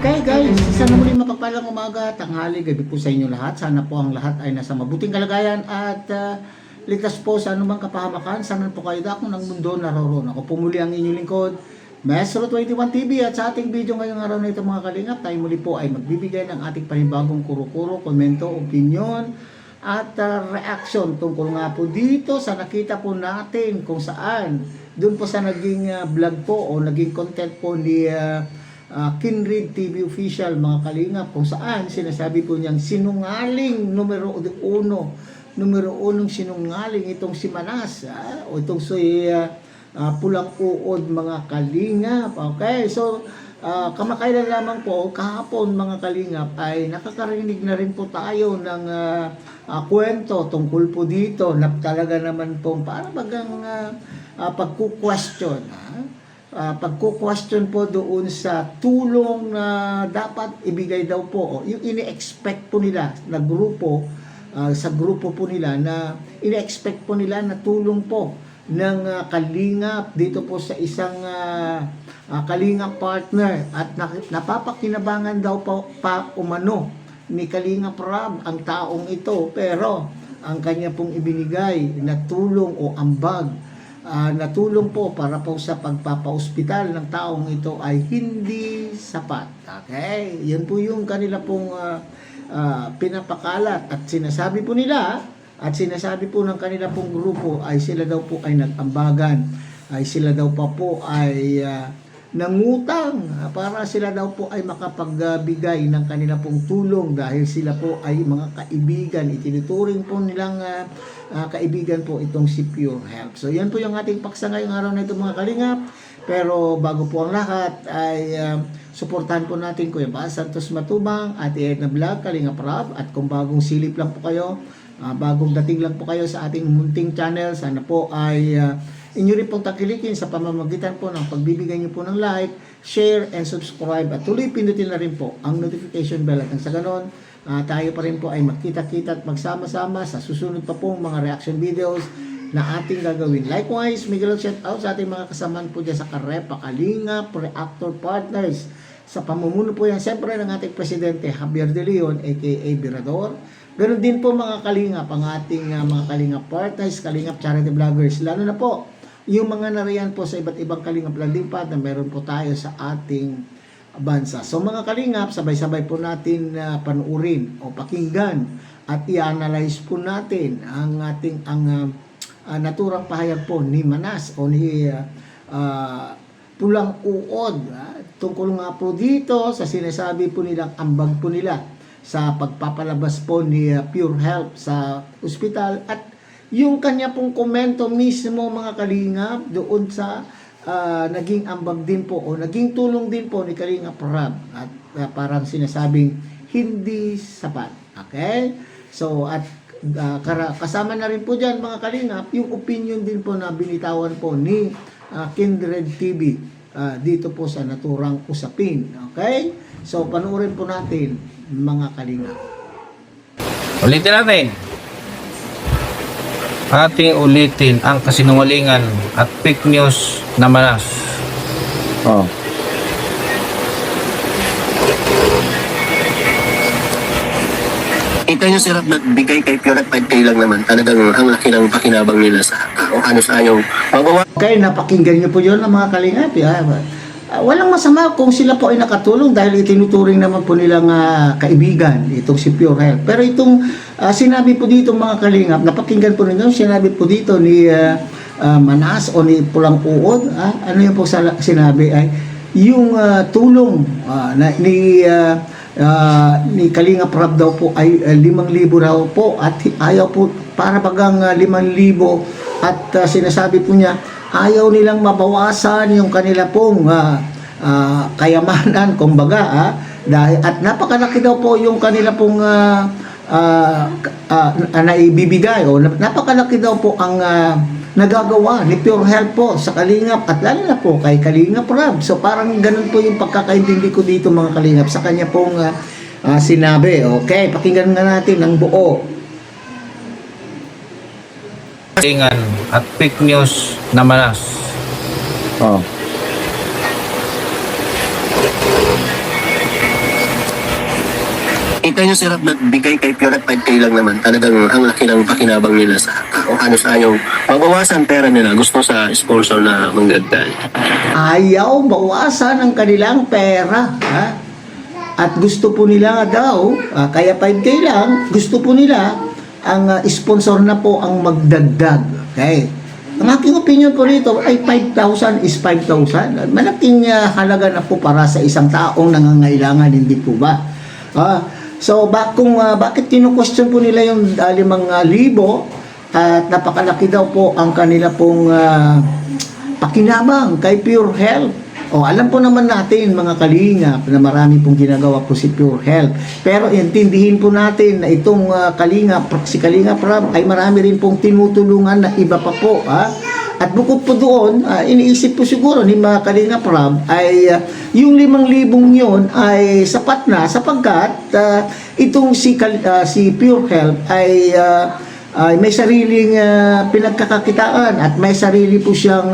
Okay guys, sana muli mapagpalang umaga, tanghali, gabi po sa inyo lahat. Sana po ang lahat ay nasa mabuting kalagayan at ligtas po sa anumang kapahamakan. Sana po kayo dakong ng mundo naroon. Ako po muli ang inyong lingkod, Maestro 21 TV, at sa ating video ngayong araw na ito mga kalingap, tayo muli po ay magbibigay ng ating panibagong kuro-kuro, komento, opinion at reaction tungkol nga po dito sa nakita po natin kung saan doon po sa naging vlog po o naging content po ni Kinrid TV Official mga kalingap, kung saan sinasabi po niyang sinungaling numero unong sinungaling itong si Manas o itong si pulang uod mga kalingap. Okay, so kamakailan lamang po kahapon mga kalingap ay nakakarinig na rin po tayo ng kwento tungkol po dito na talaga naman po para bagang pagku-question pagko-question po doon sa tulong na dapat ibigay daw po, yung ini-expect po nila na grupo, sa grupo po nila na ini-expect po nila na tulong po ng kalingap dito po sa isang kalingap partner, at napapakinabangan daw pa umano ni Kalingap Rab ang taong ito, pero ang kanya pong ibinigay na tulong o ambag natulong po para po sa pagpapa-ospital ng taong ito ay hindi sapat. Okay? Yan po yung kanila pong pinapakalat at sinasabi po nila at sinasabi po ng kanila pong grupo ay sila daw po ay nag-ambagan, ay sila daw pa po ay nangutang para sila daw po ay makapagbigay ng kanila pong tulong dahil sila po ay mga kaibigan. Itinuturing po nilang kaibigan po itong si Pure Health. So yan po yung ating paksa ngayong araw na ito mga kalingap. Pero bago po ang lahat ay suportahan po natin Kuya Bas Santos Matubang, Ate Edna Vlog, Kalingap Rab, at kung bagong silip lang po kayo, bagong dating lang po kayo sa ating munting channel, sana po ay inyo rin pong takilikin sa pamamagitan po ng pagbibigay niyo po ng like, share, and subscribe, at tuloy pindutin na rin po ang notification bell, at sa ganon tayo pa rin po ay magkita-kita at magsama-sama sa susunod pa pong mga reaction videos na ating gagawin. Likewise, Miguel shout out sa ating mga kasamaan po dyan sa Karepa, Kalingap, Reactor Partners, sa pamumuno po yan siyempre ng ating Presidente Javier De Leon aka Virador. Ganon din po mga kalingap ang ating mga kalingap partners, kalingap charity vloggers, lalo na po yung mga nariyan po sa iba't ibang kalingap lalipat na meron po tayo sa ating bansa. So mga kalingap, sabay-sabay po natin panuurin o pakinggan at i-analyze po natin ang ating naturang pahayag po ni Manas o ni pulang uod tungkol nga po dito sa sinasabi po nilang ambag po nila sa pagpapalabas po ni Pure Health sa ospital, at yung kanya pong komento mismo mga kalingap doon sa naging ambag din po o naging tulong din po ni Kalingap Rab, at parang sinasabing hindi sapat. Okay? So at kasama na rin po dyan mga kalingap yung opinion din po na binitawan po ni Kindred TV dito po sa naturang usapin. Okay? So panoorin po natin mga kalingap. Ulitin natin. Ating ulitin ang kasinungalingan at fake news na Manas. Kita nyo sir, nagbigay kay Pure at 5K lang naman. Talagang ang laki ng pakinabang nila sa o ano sa ayaw. Okay, napakinggan nyo po yun ng mga kalingap. Walang masama kung sila po ay nakatulong dahil itinuturing naman po nilang kaibigan itong si Pure Health. Pero itong sinabi po dito mga kalingap, napakinggan po ninyo, sinabi po dito ni Manas o ni Pulang Uod, ano yung po sinabi ay yung tulong ni Kalingap Rab daw po ay 5,000 raw po, at ayaw po para bagang 5,000, at sinasabi po niya ayaw nilang mabawasan yung kanila pong kayamanan kumbaga, dahil at napakalaki daw po yung kanila pong naibibigay o napakalaki daw po ang nagagawa ni Pure Health po sa Kalingap, at lalo na po kay Kalingap Rab. So parang ganun po yung pagkakaintindi ko dito mga kalingap sa kanya pong sinabi. Okay, pakinggan nga natin ang buo. At fake news na Manas. Kita nyo sir, nagbigay kay Pure at 5K lang naman. Talagang ang laki ng pakinabang nila sa o ano sa ayaw. Mabawasan pera nila. Gusto sa sponsor na manggagdan. Ayaw bawasan ang kanilang pera. Ha? At gusto po nila daw, kaya 5K lang, gusto po nila ang sponsor na po ang magdagdag. Okay? Ang aking opinion po rito ay 5,000 is 5,000. Malaking halaga na po para sa isang taong nangangailangan, hindi po ba? So, bakit kinu-question po nila yung 5,000 at napakalaki daw po ang kanila pong pakinabang kay Pure Health. Alam po naman natin mga kalingap na marami pong ginagawa po si Pure Health. Pero intindihin po natin na itong si Kalingap Rab ay marami rin pong tinutulungan na iba pa po. At bukod po doon, iniisip po siguro ni mga Kalingap Rab ay yung 5,000 yun ay sapat na sapagkat itong si Pure Health ay may sariling pinagkakakitaan at may sarili po siyang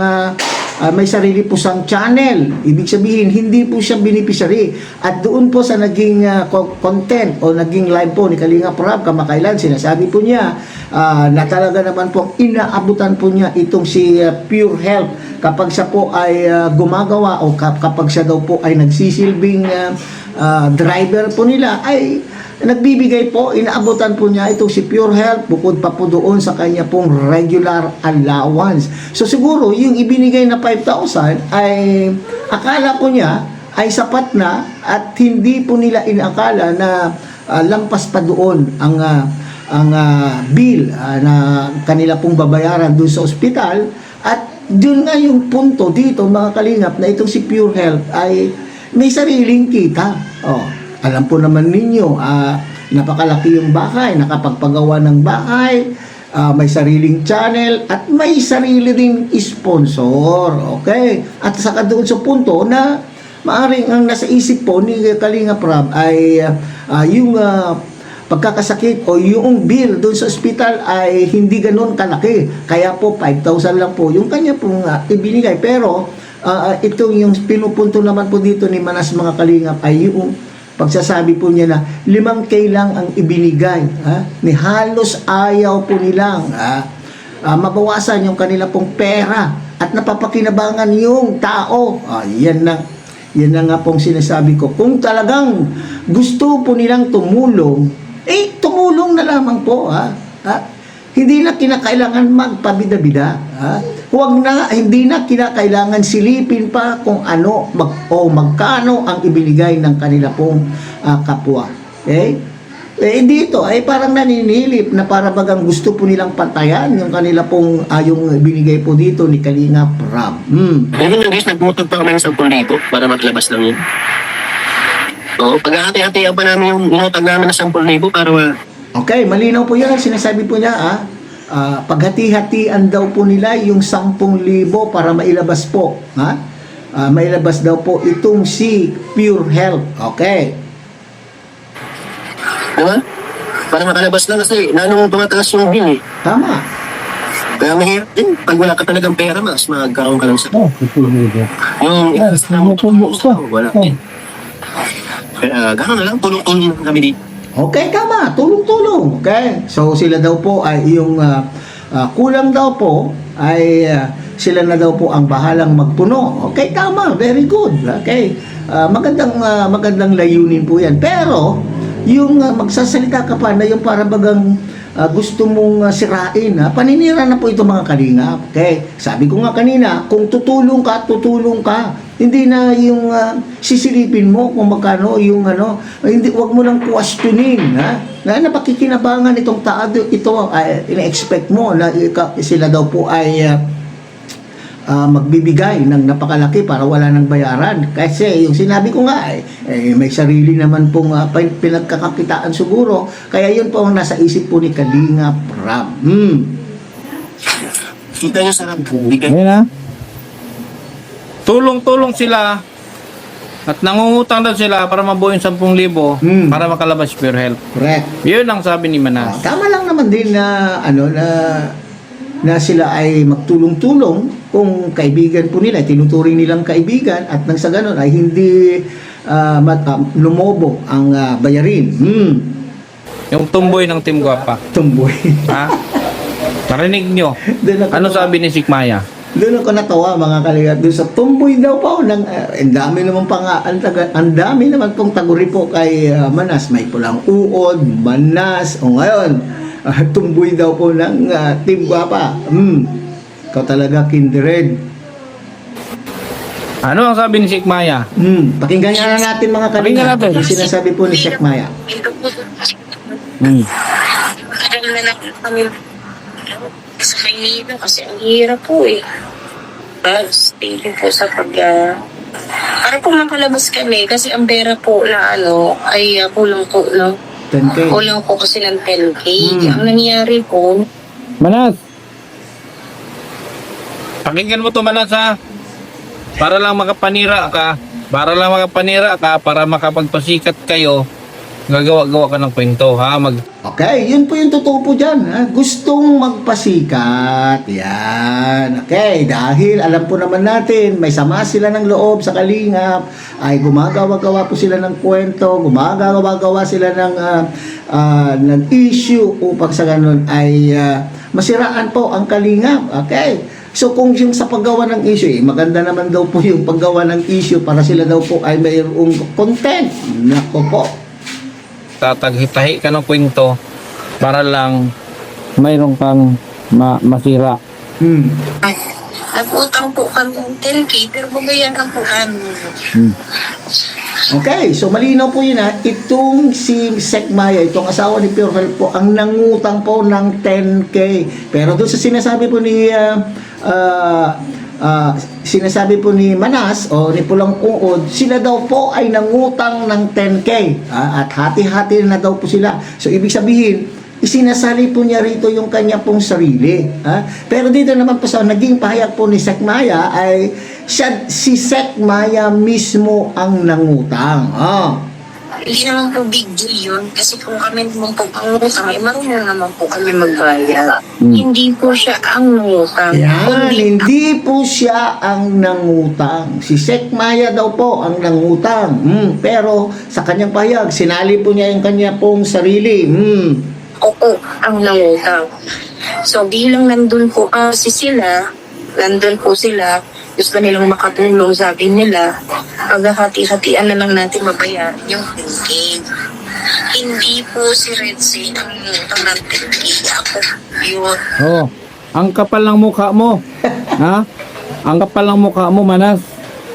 channel. Ibig sabihin, hindi po siya beneficiary. At doon po sa naging content o naging live po ni Kalingap Rab kamakailan, sinasabi po niya na talaga naman po inaabutan po niya itong si Pure Health kapag siya po ay gumagawa o kapag siya daw po ay nagsisilbing driver po nila ay nagbibigay po, inaabutan po niya itong si Pure Health bukod pa po doon sa kanya pong regular allowance. So siguro yung ibinigay na 5,000 ay akala po niya ay sapat na at hindi po nila inakala na lampas pa doon ang bill na kanila pong babayaran doon sa ospital. At doon nga yung punto dito mga kalingap na itong si Pure Health ay may sariling kita. Alam po naman ninyo, napakalaki yung bahay, nakapagpagawa ng bahay, may sariling channel, at may sarili ring sponsor. Okay? At saka doon sa punto na maaring ang nasa isip po ni Kalingap Rab ay yung pagkakasakit o yung bill doon sa ospital ay hindi ganoon kalaki. Kaya po 5,000 lang po yung kanya pong ibinigay. Pero itong yung pinupunto naman po dito ni Manas mga Kalingap ay yung pagsasabi po niya na 5K lang ang ibinigay. Ni halos ayaw po nilang mabawasan yung kanila pong pera at napapakinabangan yung tao. Yan na nga pong sinasabi ko. Kung talagang gusto po nilang tumulong, tumulong na lamang po. Hindi na kinakailangan magpabida-bida. Hindi na kinakailangan silipin pa kung ano magkano ang ibinigay ng kanila pong kapwa. Okay? Dito ay parang naninilip na para bagang gusto po nilang pantayan yung kanila pong yung binigay po dito ni Kalingap Rab. Meron na guys, nagmutog pa kami ng 10,000 para maglabas lang yun. Pag-hati-hatihan pa namin yung inutag namin ng 10,000 para Okay, malinaw po yan. Sinasabi po niya, paghati-hatian daw po nila yung 10,000 para mailabas po. Mailabas daw po itong si Pure Health. Okay. Diba? Para makalabas lang kasi nanong tumataas yung bill eh. Tama. Kaya mahirap din. Pag wala ka talagang pera, mas magkaroon ka lang sa... Yung wala din. Kaya gano'n na lang, tulong-tulong kami dito. Okay, tama. Tulong-tulong. Okay. So, sila daw po ay yung kulang daw po ay sila na daw po ang bahalang magpuno. Okay, tama. Very good. Okay. Magandang layunin po yan. Pero, yung magsasalita ka pa na yung para bagang gusto mong sirain, paninira na po ito mga kalingap. Okay. Sabi ko nga kanina, kung tutulong ka, tutulong ka. Hindi na yung sisilipin mo kung magkano yung hindi, wag mo nang questioning, na napakikinabangan itong tao ito, ina-expect mo na sila daw po ay magbibigay ng napakalaki para wala nang bayaran. Kasi yung sinabi ko nga may sarili naman pong pinagkakakitaan siguro. Kaya yun po ang nasa isip po ni Kalingap Rab. Kita nyo sarap bigay. Tulong-tulong sila at nangungutang daw sila para mabuo yung 10,000 para makalabas Pure Health. Correct. Yun ang sabi ni Manas. Tama lang naman din na na sila ay magtulong-tulong kung kaibigan po nila, tinuturing nilang kaibigan at nang sa ganun ay hindi lumobo ang bayarin. Yung tumboy ng Team Guapa. Tumboy. Ha? Narinig nyo? Doon ako Ano sabi ni Sikmaya? Doon ako natawa mga kaligat. Doon sa tumboy daw po ang dami naman pa nga ang dami naman pong taguri po kay Manas. May pulang uod, Manas. O ngayon, tumboy daw po ng Team Guapa. Ikaw talaga kindred. Ano ang sabi ni Sikmaya? Pakinggan nga na natin mga Pakinggan kaligat. natin. Yung sinasabi po ni Sheikh Maya. Alam na lang kami sa Maynila kasi ang hirap po eh. Tapos, thank you po sa para po makalabas kami kasi ang pera po na ay kulang po, no? 10K. Kulang po kasi ng 10K. Ang nangyari po, Manas! Pakinggan mo to, Manas, ha? Para lang makapanira ka. Para makapagpasikat kayo. Gagawa-gawa ka ng kwento, ha? Okay, yun po yung totoo po dyan. Ha? Gustong magpasikat. Yan. Okay, dahil alam po naman natin, may sama sila ng loob sa kalingap, ay gumagawa-gawa po sila ng kwento, gumagawa-gawa sila ng issue upang sa ganun ay masiraan po ang kalingap. Okay. So kung yung sa paggawa ng issue, maganda naman daw po yung paggawa ng issue para sila daw po ay mayroong content. Nako po. Tataghitahi ka ng kwento para lang mayroon kang masira. nag-utang po kami ng 10K pero babayaran po kami. Okay, so malinaw po yun ha. Itong si Sekmaya, itong asawa ni Pure Health po, ang nangutang po ng 10K. Pero doon sa sinasabi po ni Manas o ni Pulang Uod, sila daw po ay nangutang ng 10K at hati-hati na daw po sila. So ibig sabihin, isinasali po niya rito yung kanya pong sarili. Pero dito naman po sa naging pahayag po ni Sekmaya ay si Sekmaya mismo ang nangutang. Hindi naman po big deal yun kasi kung kami naman po ang utang, marunong naman po kami magbayad. Hindi po siya ang nangutang. Yan, hindi po siya ang nangutang. Si Sekmaya daw po ang nangutang. Pero sa kanyang pahayag, sinali po niya yung kanya pong sarili. Oo, ang nangutang. So bilang nandun po sila, gusto nilang makatulong, sabi nila, paghahati-hatian na lang natin mabayaran yung 10K. Hindi po si Red Sea ang nangutang ng 10K. Ako yun. Oh, ang kapal ng mukha mo. Ha? Ang kapal ng mukha mo, Manas.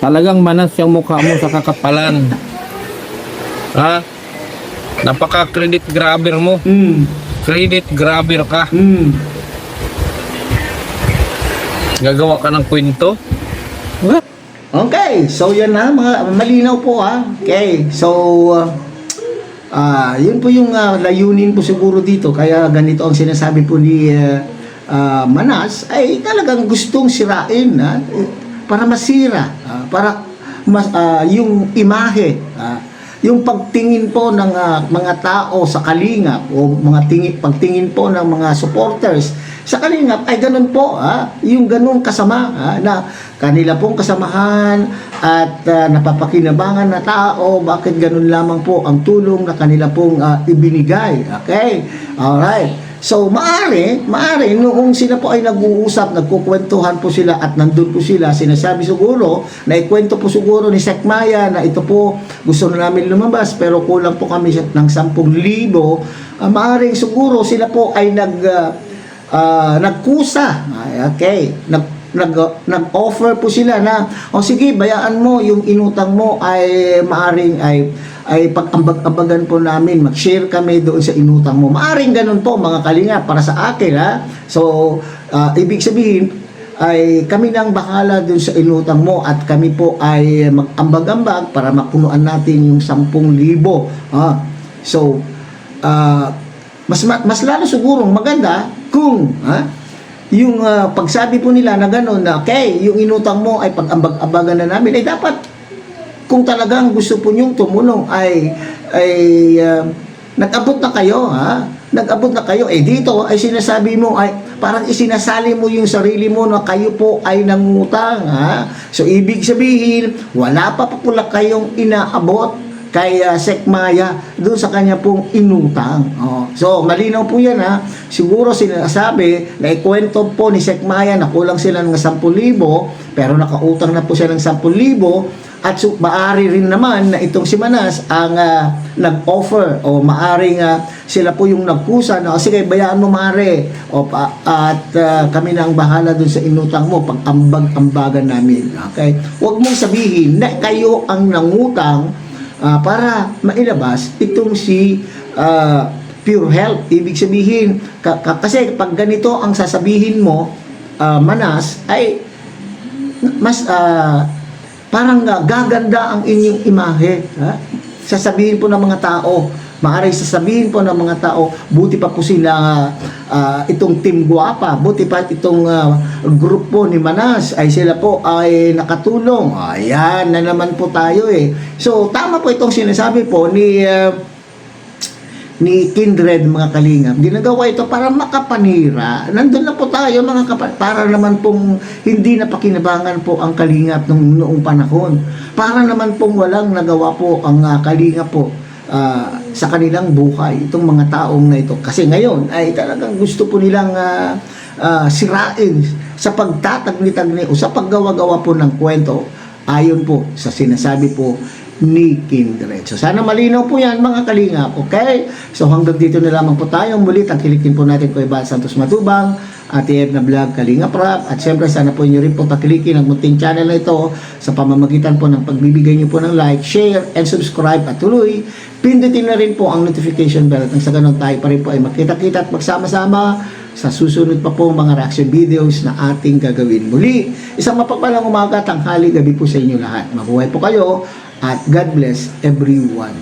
Talagang Manas yung mukha mo sa kakapalan. Ha? Napaka-credit grabber mo. Credit grabber ka. Gagawa ka ng kwento. What? Okay, so yan na, mga malinaw po ha. Okay, so yun po yung layunin po siguro dito. Kaya ganito ang sinasabi po ni Manas ay talagang gustong sirain para masira, para yung imahe, yung pagtingin po ng mga tao sa Kalingap o pagtingin po ng mga supporters sa Kalingap ay ganun po, yung ganun kasama na kanila pong kasamahan at napapakinabangan na tao, bakit ganun lamang po ang tulong na kanila pong ibinigay. Okay? Alright. So, maari, noong sila po ay nag-uusap, nagkukwentuhan po sila at nandun po sila, sinasabi siguro, na ikwento po siguro ni Sekmaya na ito po, gusto na namin lumabas, pero kulang po kami ng 10,000. Maaaring siguro sila po ay nagkusa. Okay. Nag-offer po sila na, sige, bayaan mo, yung inutang mo ay maaring ay pag-ambag-ambagan po namin, mag-share kami doon sa inutang mo. Maaring ganun po mga kalinga para sa akin. So, ibig sabihin ay kami nang bahala doon sa inutang mo at kami po ay mag-ambag-ambag para mapunuan natin yung 10,000. So, mas lalo siguro maganda kung yung pagsabi po nila na gano'n na okay, yung inutang mo ay pag-ambag-ambagan na namin, ay dapat kung talagang gusto po niyong tumulong ay Nag-abot na kayo, ha? Nag-abot na kayo. Dito ay sinasabi mo, ay parang isinasali mo yung sarili mo na kayo po ay nangutang, ha? So, ibig sabihin, wala pa pala kayong inaabot kay Sekmaya doon sa kanya pong inutang. So, malinaw po yan, ha? Siguro sinasabi na ikwento po ni Sekmaya na kulang sila ng 10,000 pero nakautang na po siya ng 10,000 at maari rin naman na itong si Manas ang nag-offer o maaring sila po yung nagkusa na sige bayaan mo mare at kami na ang bahala dun sa inutang mo pag ambag-ambagan namin. Okay? Huwag mong sabihin na kayo ang nangutang para mailabas itong si Pure Health. Ibig sabihin kasi pag ganito ang sasabihin mo, Manas, ay mas parang gaganda ang inyong imahe. Ha? Sasabihin po ng mga tao, maaaring sasabihin po ng mga tao, buti pa po sila itong Team Guapa, buti pa itong grupo ni Manas, ay sila po ay nakatulong. Ayan na naman po tayo eh. So, tama po itong sinasabi po ni Kindred, mga kalingap. Ginagawa ito para makapanira. Nandun na po tayo mga para naman pong hindi napakinabangan po ang kalingap noong panahon. Para naman pong walang nagawa po ang kalingap po sa kanilang buhay, itong mga taong na ito. Kasi ngayon ay talagang gusto po nilang sirain sa pagtatagni-tagni o sa paggawa-gawa po ng kwento ayon po sa sinasabi po ni Kindred. So sana malinaw po yan mga kalingap, okay? So hanggang dito na lamang po tayo. Muli tangkilikin po natin ko Ibal Santos Matubang, Ate Edna Vlog, Kalingap Rap, at syempre sana po nyo rin po tangkilikin ang munting channel na ito sa pamamagitan po ng pagbibigay nyo po ng like, share, and subscribe, at tuloy pindutin na rin po ang notification bell at nang sa ganun tayo pa rin po ay magkita-kita at magsama-sama sa susunod pa po mga reaction videos na ating gagawin. Muli, isang mapagpalang umaga, tanghali, gabi po sa inyo lahat. Mabuhay po kayo at God bless everyone.